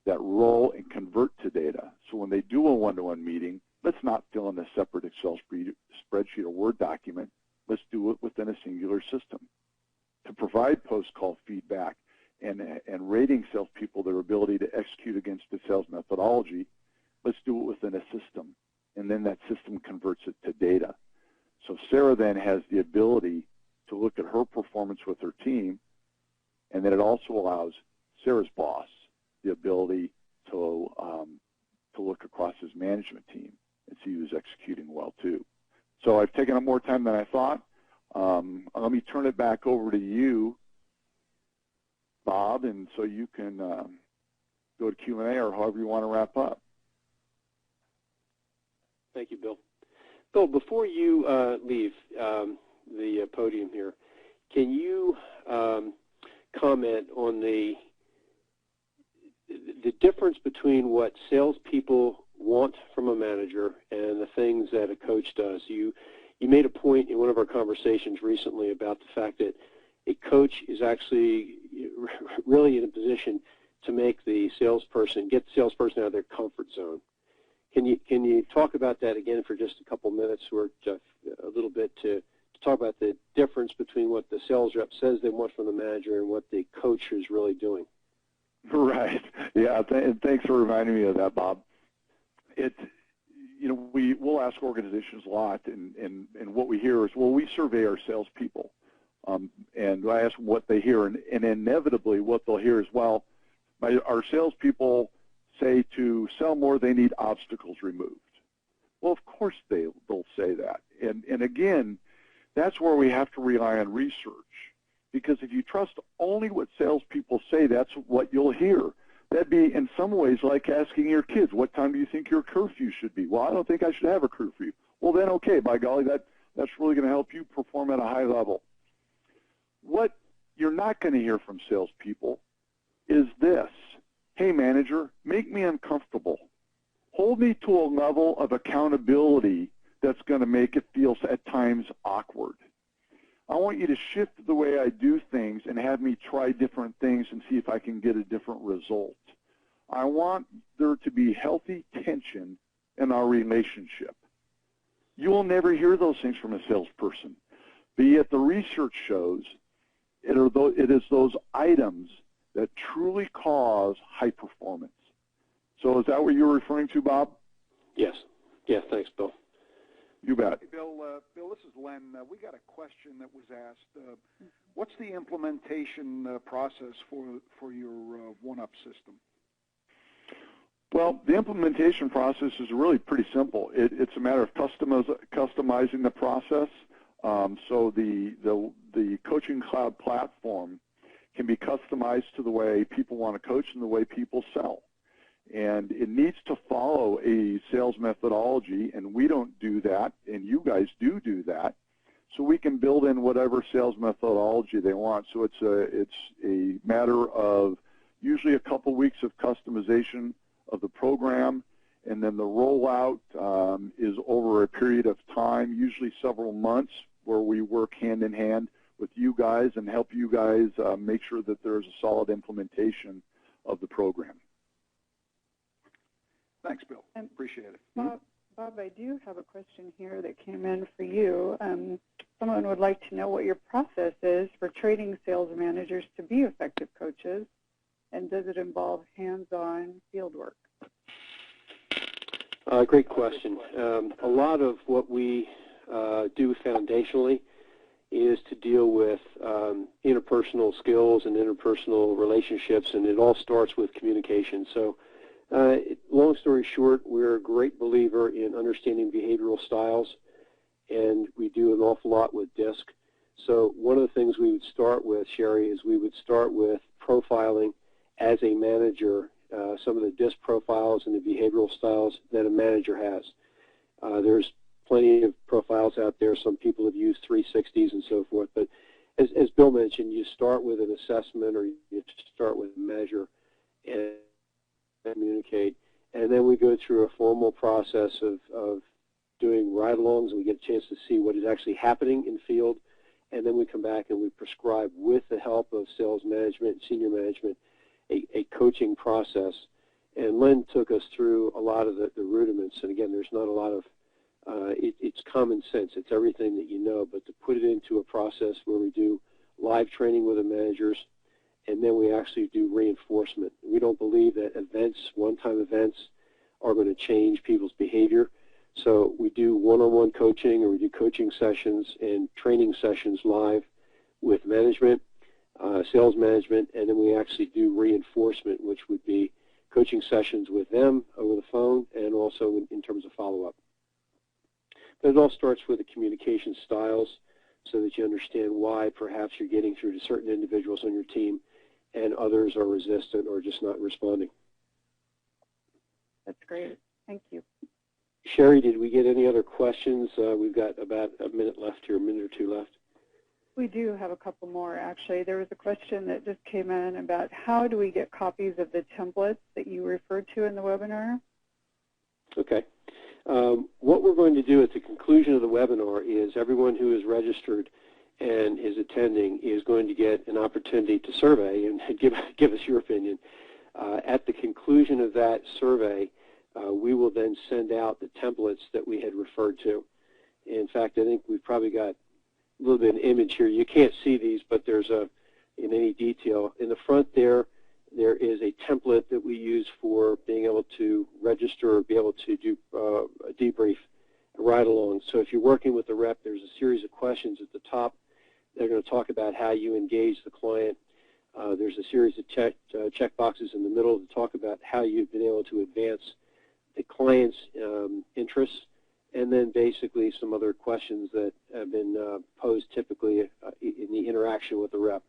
that roll and convert to data. So when they do a one-to-one meeting, let's not fill in a separate Excel spreadsheet or Word document. Let's do it within a singular system. To provide post-call feedback and rating salespeople their ability to execute against the sales methodology, let's do it within a system. And then that system converts it to data. So Sarah then has the ability to look at her performance with her team, and then it also allows Sarah's boss the ability to look across his management team and see who's executing well too. So I've taken up more time than I thought. Let me turn it back over to you, Bob, and so you can go to Q&A or however you want to wrap up. Thank you, Bill. Bill, before you leave the podium here, can you comment on the difference between what salespeople want from a manager and the things that a coach does? You made a point in one of our conversations recently about the fact that a coach is actually really in a position to make the salesperson, get the salesperson out of their comfort zone. Can you talk about that again for just a couple minutes, or a little bit to talk about the difference between what the sales rep says they want from the manager and what the coach is really doing? Right. Yeah. And thanks for reminding me of that, Bob. We'll ask organizations a lot, and what we hear is, well, we survey our salespeople, and I ask them what they hear, and inevitably what they'll hear is, well, our salespeople say to sell more, they need obstacles removed. Well, of course they'll say that. And again, that's where we have to rely on research, because if you trust only what salespeople say, that's what you'll hear. That'd be in some ways like asking your kids, what time do you think your curfew should be? Well, I don't think I should have a curfew. Well, then, okay, by golly, that's really going to help you perform at a high level. What you're not going to hear from salespeople is this: hey, manager, make me uncomfortable. Hold me to a level of accountability that's going to make it feel at times awkward. I want you to shift the way I do things and have me try different things and see if I can get a different result. I want there to be healthy tension in our relationship. You will never hear those things from a salesperson, but yet the research shows it is those items that truly cause high performance. So is that what you're referring to, Bob? Yes. Yeah, thanks, Bill. You bet. Hey, Bill, this is Len. We got a question that was asked. What's the implementation process for your OneUp system? Well, the implementation process is really pretty simple. It's a matter of customizing the process. So the Coaching Cloud platform can be customized to the way people want to coach and the way people sell. And it needs to follow a sales methodology, and we don't do that, and you guys do that. So we can build in whatever sales methodology they want. So it's a matter of usually a couple weeks of customization of the program, and then the rollout is over a period of time, usually several months, where we work hand in hand with you guys and help you guys make sure that there's a solid implementation of the program. Thanks, Bill. Appreciate it. Bob, I do have a question here that came in for you. Someone would like to know what your process is for training sales managers to be effective coaches, and does it involve hands-on field work? Great question. A lot of what we do foundationally is to deal with interpersonal skills and interpersonal relationships, and it all starts with communication. So long story short, we're a great believer in understanding behavioral styles, and we do an awful lot with DISC. So one of the things we would start with, Sherry, is we would start with profiling as a manager some of the DISC profiles and the behavioral styles that a manager has. There's plenty of profiles out there. Some people have used 360s and so forth, but as Bill mentioned, you start with an assessment or you start with a measure and communicate, and then we go through a formal process of doing ride-alongs, and we get a chance to see what is actually happening in field, and then we come back and we prescribe, with the help of sales management and senior management, a coaching process. And Len took us through a lot of the rudiments, and again, there's not a lot of, it's common sense, it's everything that you know, but to put it into a process where we do live training with the managers, and then we actually do reinforcement. We don't believe that events, one-time events, are going to change people's behavior. So we do one-on-one coaching, or we do coaching sessions and training sessions live with management, sales management, and then we actually do reinforcement, which would be coaching sessions with them over the phone and also in terms of follow-up. But it all starts with the communication styles so that you understand why perhaps you're getting through to certain individuals on your team and others are resistant or just not responding. That's great. Thank you. Sherry, did we get any other questions? We've got about a minute left here, a minute or two left. We do have a couple more, actually. There was a question that just came in about how do we get copies of the templates that you referred to in the webinar? Okay. What we're going to do at the conclusion of the webinar is everyone who is registered and is attending is going to get an opportunity to survey and give us your opinion. At the conclusion of that survey, we will then send out the templates that we had referred to. In fact, I think we've probably got a little bit of an image here. You can't see these, but there's in any detail. In the front there is a template that we use for being able to register or be able to do a debrief, a ride-along. So if you're working with the rep, there's a series of questions at the top. They're going to talk about how you engage the client. There's a series of check boxes in the middle to talk about how you've been able to advance the client's interests, and then basically some other questions that have been posed typically in the interaction with the rep.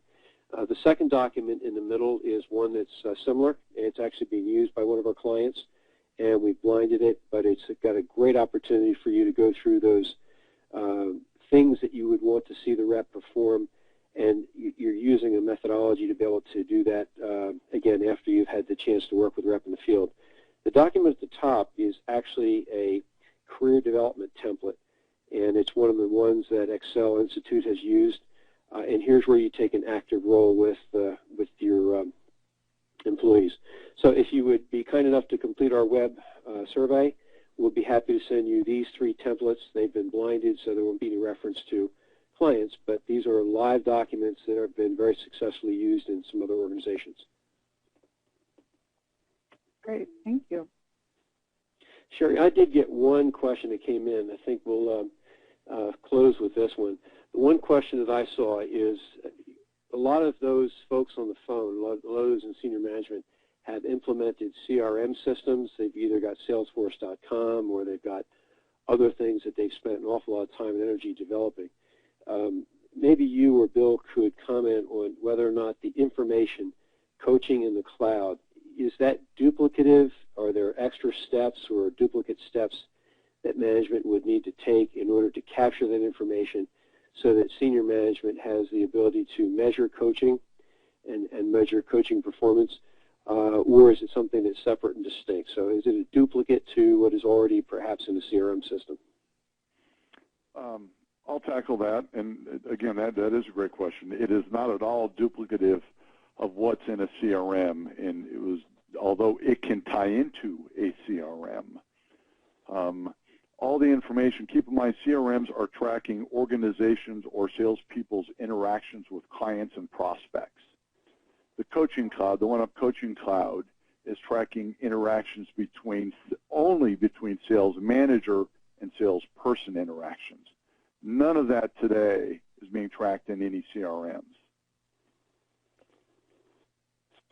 The second document in the middle is one that's similar. It's actually being used by one of our clients, and we've blinded it, but it's got a great opportunity for you to go through those things that you would want to see the rep perform, and you're using a methodology to be able to do that, again, after you've had the chance to work with the rep in the field. The document at the top is actually a career development template, and it's one of the ones that Excel Institute has used. And here's where you take an active role with your employees. So if you would be kind enough to complete our web survey, we'll be happy to send you these 3 templates. They've been blinded, so there won't be any reference to clients, but these are live documents that have been very successfully used in some other organizations. Great, thank you. Sherry, I did get one question that came in. I think we'll close with this one. The one question that I saw is a lot of those folks on the phone, a lot of those in senior management, have implemented CRM systems. They've either got Salesforce.com or they've got other things that they've spent an awful lot of time and energy developing. Maybe you or Bill could comment on whether or not the information coaching in the cloud, is that duplicative? Are there extra steps or duplicate steps that management would need to take in order to capture that information so that senior management has the ability to measure coaching and measure coaching performance? Or is it something that's separate and distinct? So is it a duplicate to what is already perhaps in a CRM system? I'll tackle that. And again, that is a great question. It is not at all duplicative of what's in a CRM, and it was, although it can tie into a CRM. All the information, keep in mind, CRMs are tracking organizations or salespeople's interactions with clients and prospects. The coaching cloud, the OneUp Coaching Cloud, is tracking interactions only between sales manager and salesperson interactions. None of that today is being tracked in any CRMs.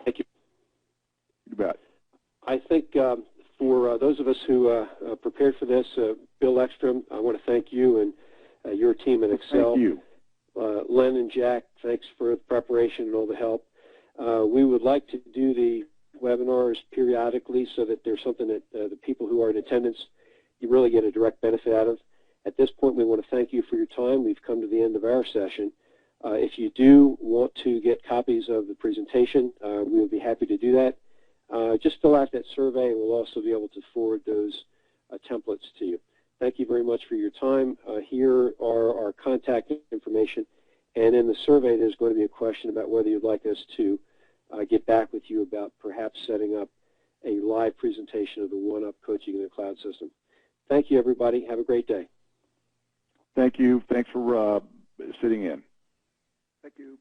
Thank you. You bet. I think for those of us who prepared for this, Bill Ekstrom, I want to thank you and your team at Excel. Thank you. Len and Jack, thanks for the preparation and all the help. We would like to do the webinars periodically so that there's something that the people who are in attendance, you really get a direct benefit out of. At this point, we want to thank you for your time. We've come to the end of our session. If you do want to get copies of the presentation, we would be happy to do that. Just fill out that survey, and we'll also be able to forward those templates to you. Thank you very much for your time. Here are our contact information, and in the survey there's going to be a question about whether you'd like us to get back with you about perhaps setting up a live presentation of the OneUp Coaching in the Cloud system. Thank you, everybody. Have a great day. Thank you. Thanks for sitting in. Thank you.